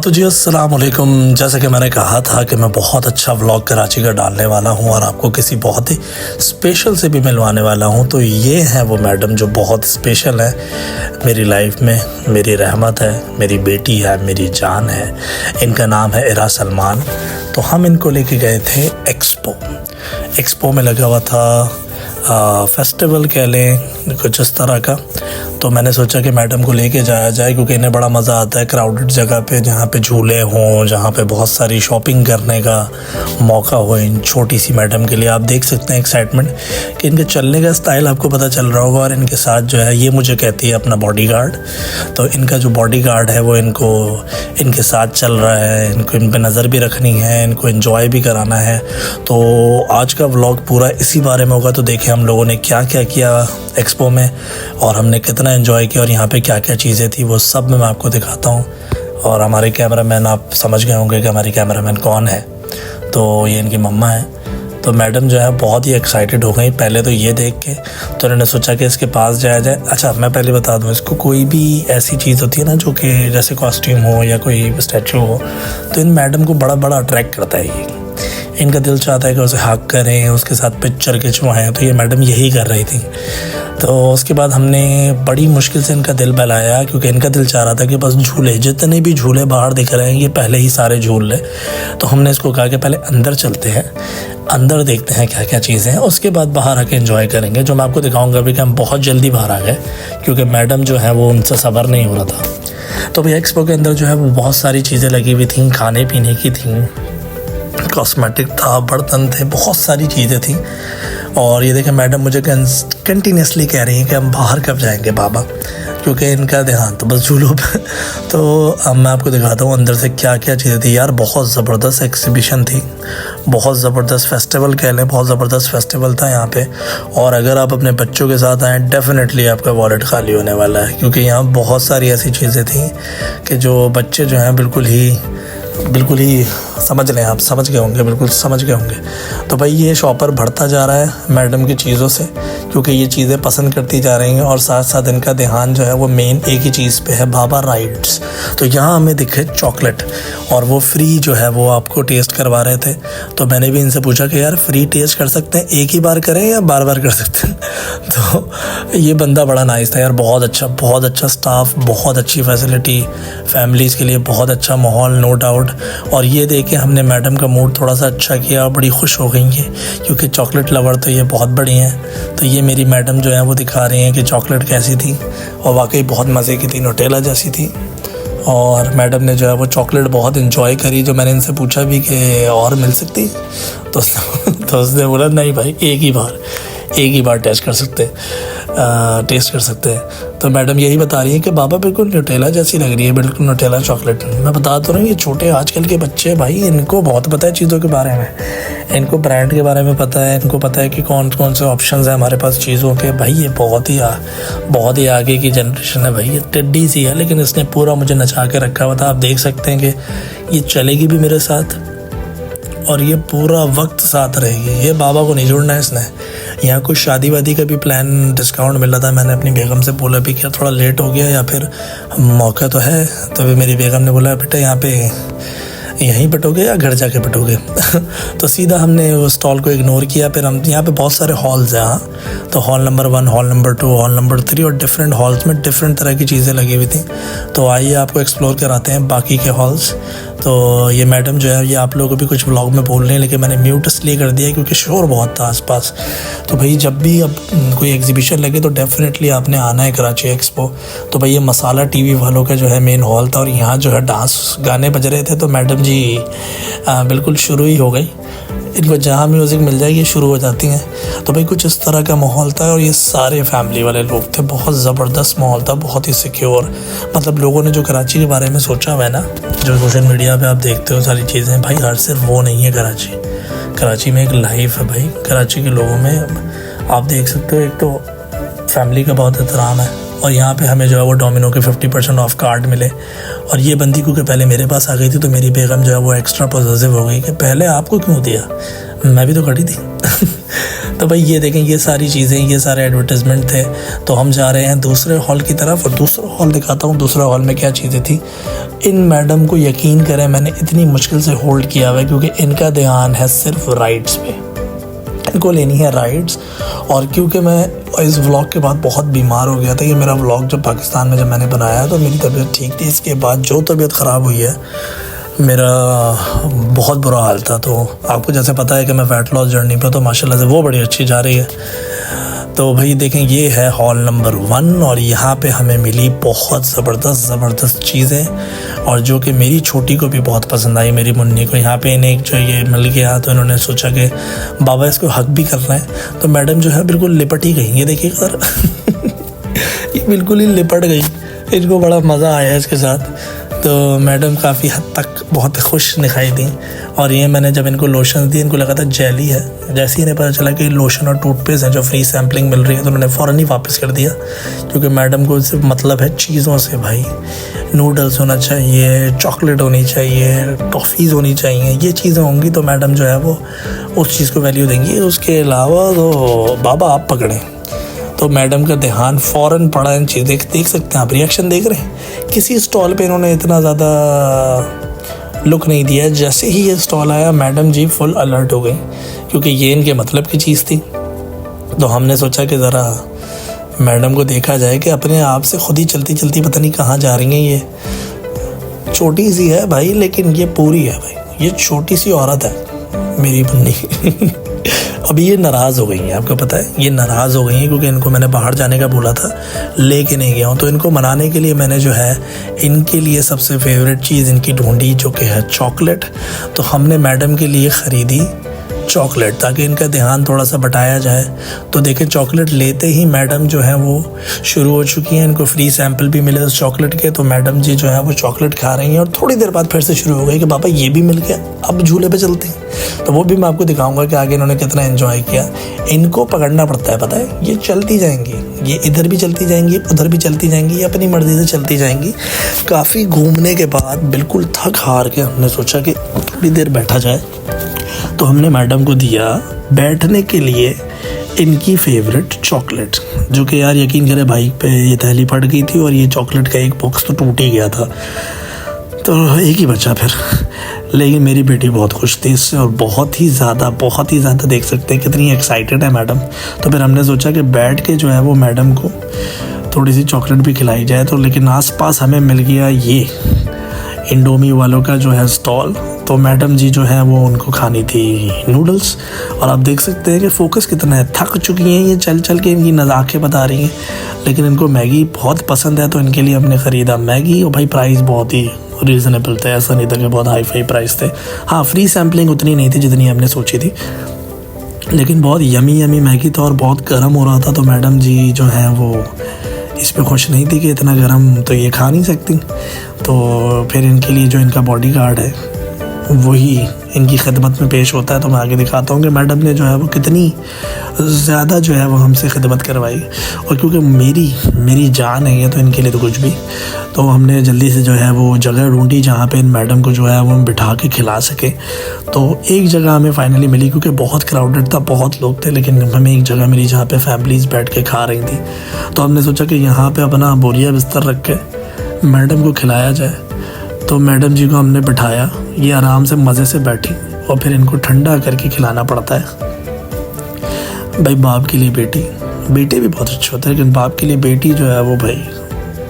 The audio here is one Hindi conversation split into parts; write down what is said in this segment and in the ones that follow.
तो जी अस्सलाम वालेकुम। जैसा कि मैंने कहा था कि मैं बहुत अच्छा व्लॉग कराची का डालने वाला हूं और आपको किसी बहुत ही स्पेशल से भी मिलवाने वाला हूं। तो ये हैं वो मैडम जो बहुत स्पेशल है मेरी लाइफ में, मेरी रहमत है, मेरी बेटी है, मेरी जान है। इनका नाम है इरा सलमान। तो हम इनको लेके गए थे एक्सपो में लगा हुआ था फेस्टिवल कह लें कुछ इस तरह का। तो मैंने सोचा कि मैडम को लेके जाया जाए क्योंकि इन्हें बड़ा मज़ा आता है क्राउडेड जगह पे, जहाँ पे झूले हों, जहाँ पे बहुत सारी शॉपिंग करने का मौका हो इन छोटी सी मैडम के लिए। आप देख सकते हैं एक्साइटमेंट कि इनके चलने का स्टाइल आपको पता चल रहा होगा। और इनके साथ जो है ये मुझे कहती है अपना बॉडीगार्ड। तो इनका जो बॉडीगार्ड है वो इनके साथ चल रहा है, इनको इन पर नज़र भी रखनी है, इनको एंजॉय भी कराना है। तो आज का व्लॉग पूरा इसी बारे में होगा। तो देखिए हम लोगों ने क्या क्या किया एक्सपो में और हमने कितना एंजॉय किया और यहाँ पे क्या क्या चीज़ें थी वो सब मैं आपको दिखाता हूँ। और हमारे कैमरामैन, आप समझ गए होंगे कि हमारी कैमरामैन कौन है। तो ये इनकी मम्मा है। तो मैडम जो है बहुत ही एक्साइटेड हो गई पहले तो ये देख के। तो इन्होंने सोचा कि इसके पास जाया जाए। अच्छा मैं पहले बता दूँ, इसको कोई भी ऐसी चीज़ होती है ना जो कि जैसे कॉस्ट्यूम हो या कोई स्टैचू हो, तो इन मैडम को बड़ा बड़ा अट्रैक्ट करता है ये। इनका दिल चाहता है कि उसे हक करें, उसके साथ पिक्चर खिंचवाएं। तो ये मैडम यही कर रही थी। तो उसके बाद हमने बड़ी मुश्किल से इनका दिल बहलाया क्योंकि इनका दिल चाह रहा था कि बस झूले, जितने भी झूले बाहर दिख रहे हैं ये पहले ही सारे झूल ले। तो हमने इसको कहा कि पहले अंदर चलते हैं, अंदर देखते हैं क्या क्या चीज़ें हैं, उसके बाद बाहर आके एंजॉय करेंगे। जो मैं आपको दिखाऊंगा भी कि हम बहुत जल्दी बाहर आ गए क्योंकि मैडम जो है वो उनसे सब्र नहीं हो रहा था। तो भाई एक्सपो के अंदर जो है वो बहुत सारी चीज़ें लगी हुई थी, खाने पीने की थी, कॉस्मेटिक था, बर्तन थे, बहुत सारी चीज़ें थी। और ये देखें मैडम मुझे कंटिन्यूसली कह रही हैं कि हम बाहर कब जाएंगे बाबा, क्योंकि इनका ध्यान तो बस झूलों पे। तो अब मैं आपको दिखाता हूँ अंदर से क्या क्या चीज़ें थी। यार बहुत ज़बरदस्त एग्जीबिशन थी, बहुत ज़बरदस्त फेस्टिवल कह लें, बहुत ज़बरदस्त फेस्टिवल था यहाँ पे। और अगर आप अपने बच्चों के साथ आएँ डेफिनेटली आपका वॉलेट खाली होने वाला है क्योंकि यहाँ बहुत सारी ऐसी चीज़ें थी कि जो बच्चे जो हैं बिल्कुल ही समझ लें, आप समझ गए होंगे, बिल्कुल समझ गए होंगे। तो भाई ये शॉपर बढ़ता जा रहा है मैडम की चीज़ों से क्योंकि ये चीज़ें पसंद करती जा रही हैं और साथ साथ इनका ध्यान जो है वो मेन एक ही चीज़ पे है, बाबा राइड्स। तो यहाँ हमें दिखे चॉकलेट और वो फ्री जो है वो आपको टेस्ट करवा रहे थे। तो मैंने भी इनसे पूछा कि यार फ्री टेस्ट कर सकते हैं, एक ही बार करें या बार बार कर सकते हैं। तो ये बंदा बड़ा नाइस था यार, बहुत अच्छा स्टाफ, बहुत अच्छी फैसिलिटी, फैमिलीज़ के लिए बहुत अच्छा माहौल, नो डाउट। और ये देख के हमने मैडम का मूड थोड़ा सा अच्छा किया, बड़ी खुश हो गई है क्योंकि चॉकलेट लवर तो ये बहुत बड़ी हैं। तो ये मेरी मैडम जो है वो दिखा रही हैं कि चॉकलेट कैसी थी और वाकई बहुत मज़े की थी, न्यूटेला जैसी थी। और मैडम ने जो है वो चॉकलेट बहुत इंजॉय करी। जो मैंने इनसे पूछा भी कि और मिल सकती, तो उसने बोला नहीं भाई एक ही बार टेस्ट कर सकते हैं। तो मैडम यही बता रही है कि बाबा बिल्कुल न्यूटेला जैसी लग रही है, बिल्कुल न्यूटेला चॉकलेट। मैं बता तो रहा हूँ ये छोटे आजकल के बच्चे भाई, इनको बहुत पता है चीज़ों के बारे में, इनको ब्रांड के बारे में पता है, इनको पता है कि कौन कौन से ऑप्शंस हैं हमारे पास चीज़ों के। भाई ये बहुत ही आगे की जनरेशन है भाई। ये टिड्डी सी है लेकिन इसने पूरा मुझे नचा के रखा हुआ था। आप देख सकते हैं कि ये चलेगी भी मेरे साथ और ये पूरा वक्त साथ रहेगी। ये बाबा को नहीं छोड़ना है इसने। यहाँ कुछ शादी वादी का भी प्लान डिस्काउंट मिल रहा था। मैंने अपनी बेगम से बोला भी क्या थोड़ा लेट हो गया या फिर मौका तो है। तो भी मेरी बेगम ने बोला बेटा यहाँ पे यहीं पटोगे या घर जाके पटोगे। तो सीधा हमने वो स्टॉल को इग्नोर किया। फिर हम यहाँ पे बहुत सारे हॉल्स हैं। हाँ, तो hall number 1, hall number 2, hall number 3 और डिफरेंट हॉल्स में डिफरेंट तरह की चीज़ें लगी हुई थी। तो आइए आपको एक्सप्लोर कराते हैं बाकी के हॉल्स। तो ये मैडम जो है ये आप लोगों को भी कुछ व्लॉग में बोल रहे हैं लेकिन मैंने म्यूट इसलिए कर दिया क्योंकि शोर बहुत था आसपास। तो भाई जब भी अब कोई एग्जीबिशन लगे तो डेफिनेटली आपने आना है कराची एक्सपो। तो भाई ये मसाला टीवी वालों का जो है मेन हॉल था और यहाँ जो है डांस गाने बज रहे थे। तो मैडम जी बिल्कुल शुरू ही हो गई, इनको जहाँ म्यूज़िक मिल जाएगी शुरू हो जाती हैं। तो भाई कुछ इस तरह का माहौल था और ये सारे फैमिली वाले लोग थे। बहुत ज़बरदस्त माहौल था, बहुत ही सिक्योर। मतलब लोगों ने जो कराची के बारे में सोचा हुआ है ना, जो सोशल मीडिया पे आप देखते हो सारी चीज़ें, भाई हर सिर्फ वो नहीं है। कराची में एक लाइफ है भाई। कराची के लोगों में आप देख सकते हो एक तो फैमिली का बहुत एहतराम है और यहाँ पे हमें जो है वो डोमिनो के 50% ऑफ कार्ड मिले। और ये बंदी क्योंकि पहले मेरे पास आ गई थी तो मेरी बेगम जो है वो एक्स्ट्रा पॉजिटिव हो गई कि पहले आपको क्यों दिया, मैं भी तो खड़ी थी। तो भाई ये देखें, ये सारी चीज़ें, ये सारे एडवर्टाइजमेंट थे। तो हम जा रहे हैं दूसरे हॉल की तरफ और दूसरा हॉल दिखाता हूँ। दूसरा हॉल में क्या चीज़ें थी। इन मैडम को यकीन करें मैंने इतनी मुश्किल से होल्ड किया हुआ है क्योंकि इनका ध्यान है सिर्फ राइड्स पे, इनको लेनी है राइड्स। और क्योंकि मैं इस व्लॉग के बाद बहुत बीमार हो गया था, ये मेरा व्लॉग जब पाकिस्तान में जब मैंने बनाया तो मेरी तबीयत ठीक थी। इसके बाद जो तबीयत ख़राब हुई है, मेरा बहुत बुरा हाल था। तो आपको जैसे पता है कि मैं फ़ैट लॉस जर्नी पे, तो माशाल्लाह से वो बड़ी अच्छी जा रही है। तो भाई देखें, ये है हॉल नंबर 1 और यहाँ पे हमें मिली बहुत ज़बरदस्त चीज़ें, और जो कि मेरी छोटी को भी बहुत पसंद आई, मेरी मुन्नी को। यहाँ पे इन्हें जो ये मिल गया तो इन्होंने सोचा कि बाबा इसको हक भी करना है। तो मैडम जो है बिल्कुल लिपट ही गई, ये देखिए सर ये बिल्कुल ही लिपट गई। इनको बड़ा मज़ा आया इसके साथ। तो मैडम काफ़ी हद तक बहुत खुश दिखाई दी। और ये मैंने जब इनको लोशन दी, इनको लगा था जेली है। जैसे ही इन्हें पता चला कि लोशन और टूथपेस्ट है जो फ्री सैम्पलिंग मिल रही है, तो उन्होंने फ़ौरन ही वापस कर दिया, क्योंकि मैडम को सिर्फ मतलब है चीज़ों से। भाई नूडल्स होना चाहिए, चॉकलेट होनी चाहिए, टॉफ़ीज़ होनी चाहिए, ये चीज़ें होंगी तो मैडम जो है वो उस चीज़ को वैल्यू देंगी। उसके अलावा तो बाबा आप पकड़ें। तो मैडम का ध्यान फ़ौरन पड़ा इन चीज़। देख सकते हैं आप, रिएक्शन देख रहे हैं। किसी स्टॉल पे इन्होंने इतना ज़्यादा लुक नहीं दिया। जैसे ही ये स्टॉल आया, मैडम जी फुल अलर्ट हो गई, क्योंकि ये इनके मतलब की चीज़ थी। तो हमने सोचा कि ज़रा मैडम को देखा जाए कि अपने आप से खुद ही चलती चलती पता नहीं कहाँ जा रही हैं। ये छोटी सी है भाई, लेकिन ये पूरी है भाई। ये छोटी सी औरत है मेरी बन्नी अभी ये नाराज़ हो गई हैं, आपको पता है ये नाराज़ हो गई हैं क्योंकि इनको मैंने बाहर जाने का बोला था, लेके नहीं गया हूँ। तो इनको मनाने के लिए मैंने जो है इनके लिए सबसे फेवरेट चीज़ इनकी ढूंढी, जो कि है चॉकलेट। तो हमने मैडम के लिए ख़रीदी चॉकलेट, ताकि इनका ध्यान थोड़ा सा बटाया जाए। तो देखें, चॉकलेट लेते ही मैडम जो है वो शुरू हो चुकी हैं। इनको फ्री सैंपल भी मिले उस चॉकलेट के, तो मैडम जी जो है वो चॉकलेट खा रही हैं। और थोड़ी देर बाद फिर से शुरू हो गई कि पापा ये भी मिल गया, अब झूले पे चलते हैं। तो वो भी मैं आपको दिखाऊंगा कि आगे इन्होंने कितना एंजॉय किया। इनको पकड़ना पड़ता है, पता है, ये चलती जाएंगी, ये इधर भी चलती जाएंगी, उधर भी चलती जाएंगी, ये अपनी मर्जी से चलती जाएंगी। काफ़ी घूमने के बाद बिल्कुल थक हार के हमने सोचा कि थोड़ी देर बैठा जाए। तो हमने मैडम को दिया बैठने के लिए इनकी फेवरेट चॉकलेट, जो कि यार यकीन करें बाइक पे ये थैली फट गई थी और ये चॉकलेट का एक बॉक्स तो टूट ही गया था, तो एक ही बचा फिर। लेकिन मेरी बेटी बहुत खुश थी इससे, और बहुत ही ज़्यादा देख सकते हैं कितनी एक्साइटेड है मैडम। तो फिर हमने सोचा कि बैठ के जो है वो मैडम को थोड़ी सी चॉकलेट भी खिलाई जाए। तो लेकिन आसपास हमें मिल गया ये इंडोमी वालों का जो है स्टॉल। तो मैडम जी जो है वो उनको खानी थी नूडल्स, और आप देख सकते हैं कि फोकस कितना है, थक चुकी हैं ये चल चल के, इनकी नज़ाकें बता रही हैं। लेकिन इनको मैगी बहुत पसंद है, तो इनके लिए हमने ख़रीदा मैगी। और भाई प्राइस बहुत ही रीज़नेबल थे, ऐसा नहीं था कि बहुत हाई फाई प्राइस थे। हाँ, फ्री सैम्पलिंग उतनी नहीं थी जितनी हमने सोची थी, लेकिन बहुत यमी मैगी था और बहुत गर्म हो रहा था। तो मैडम जी जो है वो इस पर खुश नहीं थी कि इतना गर्म तो ये खा नहीं सकती। तो फिर इनके लिए जो इनका बॉडी गार्ड है वही इनकी खिदमत में पेश होता है। तो मैं आगे दिखाता हूँ कि मैडम ने जो है वो कितनी ज़्यादा जो है वो हमसे खिदमत करवाई। और क्योंकि मेरी जान है ये, तो इनके लिए तो कुछ भी। तो हमने जल्दी से जो है वो जगह ढूंढी जहाँ पे इन मैडम को जो है वो हम बिठा के खिला सके। तो एक जगह हमें फाइनली मिली, क्योंकि बहुत क्राउडेड था, बहुत लोग थे, लेकिन हमें एक जगह मिली जहाँ पे फैमिलीज़ बैठ के खा रही थी। तो हमने सोचा कि यहाँ पर अपना बोरिया बिस्तर रख के मैडम को खिलाया जाए। तो मैडम जी को हमने बिठाया, ये आराम से मज़े से बैठी, और फिर इनको ठंडा करके खिलाना पड़ता है। भाई बाप के लिए बेटे भी बहुत अच्छे होते हैं, लेकिन बाप के लिए बेटी जो है वो भाई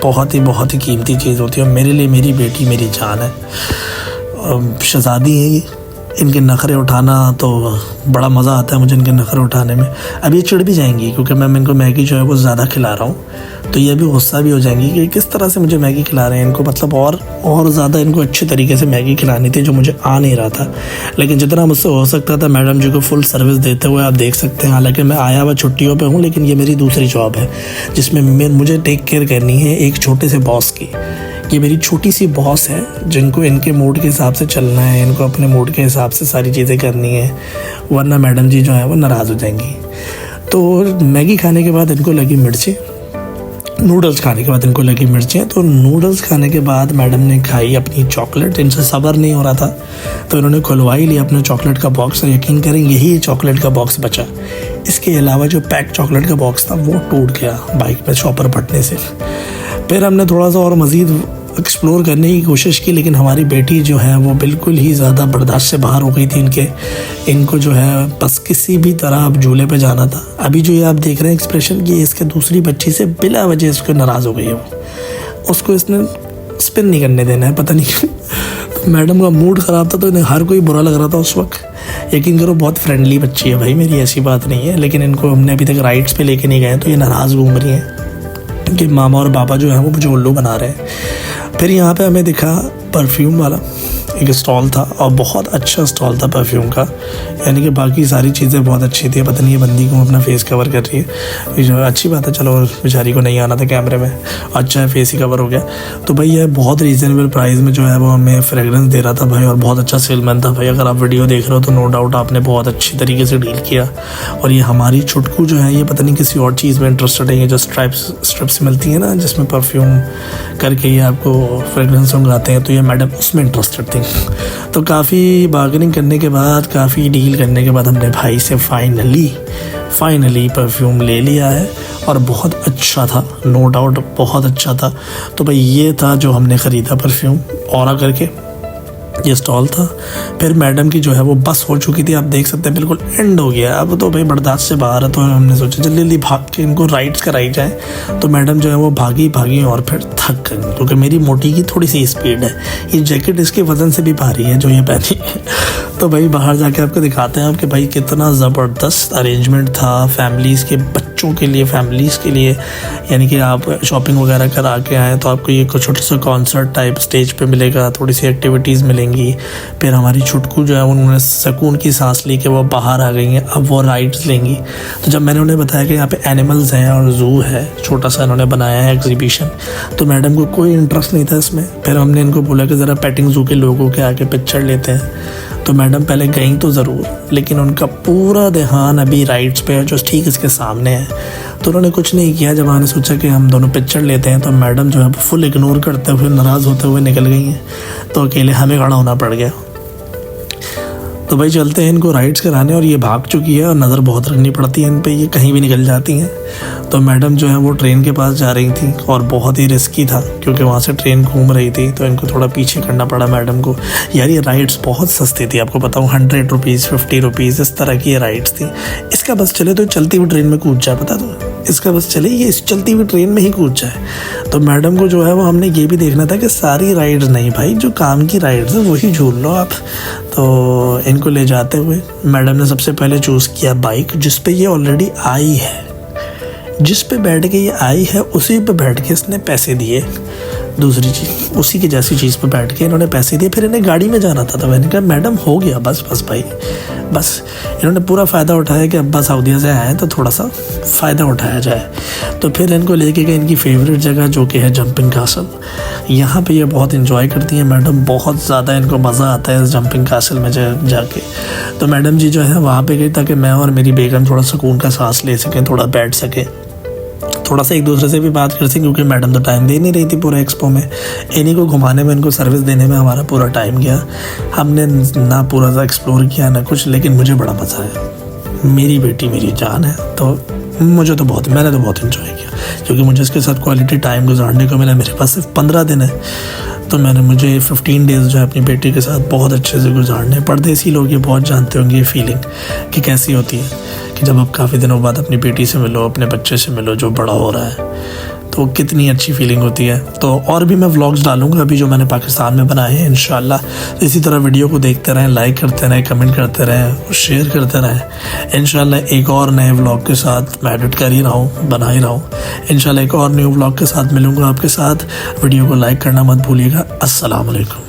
बहुत ही कीमती चीज़ होती है। और मेरे लिए मेरी बेटी मेरी जान है, शहज़ादी है ये। इनके नखरे उठाना तो बड़ा मज़ा आता है मुझे, इनके नखरे उठाने में। अब ये चिढ़ भी जाएंगी क्योंकि मैं इनको मैगी जो है वो ज़्यादा खिला रहा हूँ, तो ये भी गुस्सा भी हो जाएंगी कि किस तरह से मुझे मैगी खिला रहे हैं। इनको मतलब और ज़्यादा इनको अच्छे तरीके से मैगी खिलानी थी, जो मुझे आ नहीं रहा था। लेकिन जितना मुझसे हो सकता था मैडम जी को फुल सर्विस देते हुए आप देख सकते हैं। हालांकि मैं आया हुआ छुट्टियों पे हूँ, लेकिन ये मेरी दूसरी जॉब है जिसमें मुझे टेक केयर करनी है एक छोटे से बॉस की। ये मेरी छोटी सी बॉस है जिनको इनके मूड के हिसाब से चलना है, इनको अपने मूड के हिसाब से सारी चीज़ें करनी है, वरना मैडम जी जो है वो नाराज़ हो जाएंगी। तो मैगी खाने के बाद इनको लगी मिर्ची, नूडल्स खाने के बाद इनको लगी मिर्चें, तो नूडल्स खाने के बाद मैडम ने खाई अपनी चॉकलेट। इनसे सब्र नहीं हो रहा था तो इन्होंने खुलवा ही लिया अपने चॉकलेट का बॉक्स। और यकीन करें यही चॉकलेट का बॉक्स बचा, इसके अलावा जो पैक चॉकलेट का बॉक्स था वो टूट गया बाइक में चॉपर फटने से। फिर हमने थोड़ा सा और मज़ीद एक्सप्लोर करने की कोशिश की, लेकिन हमारी बेटी जो है वो बिल्कुल ही ज़्यादा बर्दाश्त से बाहर हो गई थी। इनको जो है बस किसी भी तरह अब झूले पे जाना था। अभी जो ये आप देख रहे हैं एक्सप्रेशन, ये इसके दूसरी बच्ची से बिला वजह इसको नाराज़ हो गई है वो, उसको इसने स्पिन नहीं करने देना है, पता नहीं क्यों। तो मैडम का मूड ख़राब था तो इन्हें हर कोई बुरा लग रहा था उस वक्त। यकीन करो बहुत फ्रेंडली बच्ची है भाई मेरी, ऐसी बात नहीं है, लेकिन इनको हमने अभी तक राइड्स पे लेके नहीं गए तो ये नाराज़ घूम रही हैं कि मामा और पापा जो है वो मुझे उल्लू बना रहे हैं। फिर यहाँ पे हमें दिखा परफ्यूम वाला एक स्टॉल था, और बहुत अच्छा स्टॉल था परफ्यूम का, यानी कि बाकी सारी चीज़ें बहुत अच्छी थी। पता नहीं ये बंदी को अपना फेस कवर कर रही है, जो अच्छी बात है, चलो बेचारी को नहीं आना था कैमरे में, अच्छा है फेस ही कवर हो गया। तो भाई ये बहुत रीज़नेबल प्राइस में जो है वो हमें फ्रेगरेंस दे रहा था भाई, और बहुत अच्छा सेलमैन था भाई। अगर आप वीडियो देख रहे हो तो नो डाउट आपने बहुत अच्छी तरीके से डील किया। और ये हमारी छुटकू जो है ये पता नहीं किसी और चीज़ में इंटरेस्टेड है, ये जो स्ट्रिप्स मिलती है ना जिसमें परफ्यूम करके ये आपको फ्रेगरेंस मंगाते हैं, तो ये मैडम उसमें इंटरेस्टेड थी। तो काफ़ी बार्गेनिंग करने के बाद, काफ़ी डील करने के बाद हमने भाई से फाइनली परफ्यूम ले लिया है, और बहुत अच्छा था, नो डाउट बहुत अच्छा था। तो भाई ये था जो हमने ख़रीदा परफ्यूम ऑरा करके, ये स्टॉल था। फिर मैडम की जो है वो बस हो चुकी थी, आप देख सकते हैं बिल्कुल एंड हो गया। अब तो भाई बर्दाश्त से बाहर है, तो हमने सोचा जल्दी जल्दी भाग के इनको राइड्स कराई जाए। तो मैडम जो है वो भागी और फिर थक गई, क्योंकि मेरी मोटी की थोड़ी सी स्पीड है, ये जैकेट इसके वज़न से भी भारी है जो ये पहनी है। तो भाई बाहर जाके आपको दिखाते हैं कि भाई कितना ज़बरदस्त अरेंजमेंट था फैमिलीज़ के, बच्चों के लिए, फैमिलीज़ के लिए। यानी कि आप शॉपिंग वगैरह करा के आएँ तो आपको ये कुछ छोटा सा कॉन्सर्ट टाइप स्टेज पे मिलेगा, थोड़ी सी एक्टिविटीज़ मिलेंगी। फिर हमारी छुटकू जो है उन्होंने सुकून की सांस ली कि वो बाहर आ गई हैं, अब वो राइड्स लेंगी। तो जब मैंने उन्हें बताया कि यहाँ पे एनिमल्स हैं और ज़ू है, छोटा सा इन्होंने बनाया है एग्जीबिशन, तो मैडम को कोई इंटरेस्ट नहीं था इसमें। फिर हमने इनको बोला कि ज़रा पेटिंग ज़ू के लोगों के आके पिक्चर लेते हैं। तो मैडम पहले गई तो ज़रूर, लेकिन उनका पूरा ध्यान अभी राइड्स पे है जो ठीक इसके सामने है। तो उन्होंने कुछ नहीं किया। जब मैंने सोचा कि हम दोनों पिक्चर लेते हैं तो मैडम जो है फुल इग्नोर करते हुए, नाराज़ होते हुए निकल गई हैं। तो अकेले हमें खड़ा होना पड़ गया। तो भाई चलते हैं इनको राइड्स कराने, और ये भाग चुकी है और नज़र बहुत रखनी पड़ती है इन पे, ये कहीं भी निकल जाती हैं। तो मैडम जो है वो ट्रेन के पास जा रही थी, और बहुत ही रिस्की था क्योंकि वहाँ से ट्रेन घूम रही थी, तो इनको थोड़ा पीछे करना पड़ा मैडम को। यार ये राइड्स बहुत सस्ती थी, आपको बताऊँ 100 रुपीज़ 50 रुपीज़ इस तरह की ये राइड्स थी। इसका बस चले तो चलती हुई ट्रेन में कूद जाए, पता तो इसका बस चले ये इस चलती हुई ट्रेन में ही कूद जाए। तो मैडम को जो है वो हमने ये भी देखना था कि सारी राइड्स नहीं भाई, जो काम की राइड्स है वही झूल लो आप। तो इनको ले जाते हुए मैडम ने सबसे पहले चूज़ किया बाइक, जिस पे ये ऑलरेडी आई है, जिस पे बैठ के ये आई है उसी पे बैठ के इसने पैसे दिए। दूसरी चीज़ उसी की जैसी चीज़ पे बैठ के इन्होंने पैसे दिए। फिर इन्हें गाड़ी में जाना था, तो मैंने कहा मैडम हो गया बस भाई बस। इन्होंने पूरा फ़ायदा उठाया कि अब्बा सऊदीया से आए तो थोड़ा सा फ़ायदा उठाया जाए। तो फिर इनको लेके गए इनकी फेवरेट जगह जो कि है जंपिंग कासल। यहाँ पे ये बहुत इंजॉय करती हैं मैडम, बहुत ज़्यादा इनको मज़ा आता है इस जंपिंग कासल में जाके। तो मैडम जी जो है वहाँ पे गई ताकि मैं और मेरी बेगम थोड़ा सुकून का सांस ले सकें, थोड़ा बैठ सकें, थोड़ा सा एक दूसरे से भी बात कर सकें, क्योंकि मैडम तो टाइम दे नहीं रही थी पूरे एक्सपो में। इन्हीं को घुमाने में, इनको सर्विस देने में हमारा पूरा टाइम गया। हमने ना पूरा सा एक्सप्लोर किया ना कुछ, लेकिन मुझे बड़ा मज़ा आया। मेरी बेटी मेरी जान है, तो मैंने तो बहुत इन्जॉय किया, क्योंकि मुझे इसके साथ क्वालिटी टाइम गुजारने को मिला। मेरे पास सिर्फ 15 दिन है, तो मुझे 15 डेज़ जो है अपनी बेटी के साथ बहुत अच्छे से गुजारने। परदेसी लोग ये बहुत जानते होंगे ये फीलिंग कि कैसी होती है, कि जब आप काफ़ी दिनों बाद अपनी बेटी से मिलो, अपने बच्चे से मिलो जो बड़ा हो रहा है, तो कितनी अच्छी फीलिंग होती है। तो और भी मैं व्लॉग्स डालूंगा अभी जो मैंने पाकिस्तान में बनाए हैं इंशाल्लाह। तो इसी तरह वीडियो को देखते रहें, लाइक करते रहें, कमेंट करते रहें, शेयर करते रहें। इंशाल्लाह एक और नए व्लॉग के साथ मैं एडिट कर ही रहा हूँ, बना ही रहा हूँ। इंशाल्लाह एक और न्यू व्लॉग के साथ मिलूँगा आपके साथ। वीडियो को लाइक करना मत भूलिएगा। अस्सलाम वालेकुम।